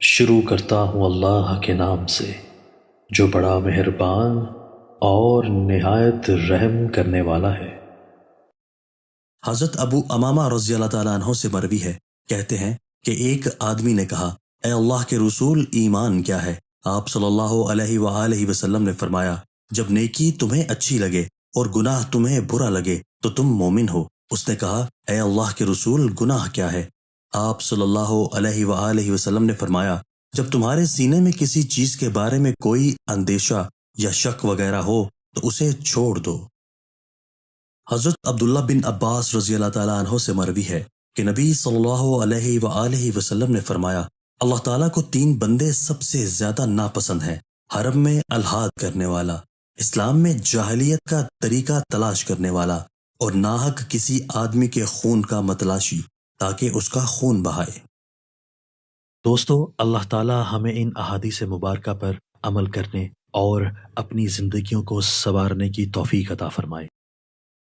شروع کرتا ہوں اللہ کے نام سے جو بڑا مہربان اور نہایت رحم کرنے والا ہے۔ حضرت ابو امامہ رضی اللہ تعالیٰ عنہ سے مروی ہے، کہتے ہیں کہ ایک آدمی نے کہا، اے اللہ کے رسول، ایمان کیا ہے؟ آپ صلی اللہ علیہ وآلہ وسلم نے فرمایا، جب نیکی تمہیں اچھی لگے اور گناہ تمہیں برا لگے تو تم مومن ہو۔ اس نے کہا، اے اللہ کے رسول، گناہ کیا ہے؟ آپ صلی اللہ علیہ وآلہ وسلم نے فرمایا، جب تمہارے سینے میں کسی چیز کے بارے میں کوئی اندیشہ یا شک وغیرہ ہو تو اسے چھوڑ دو۔ حضرت عبداللہ بن عباس رضی اللہ تعالیٰ عنہ سے مروی ہے کہ نبی صلی اللہ علیہ وآلہ وسلم نے فرمایا، اللہ تعالیٰ کو 3 بندے سب سے زیادہ ناپسند ہیں: حرم میں الحاد کرنے والا، اسلام میں جاہلیت کا طریقہ تلاش کرنے والا، اور ناحق کسی آدمی کے خون کا متلاشی تاکہ اس کا خون بہائے۔ دوستو، اللہ تعالی ہمیں ان احادیث مبارکہ پر عمل کرنے اور اپنی زندگیوں کو سنوارنے کی توفیق عطا فرمائے۔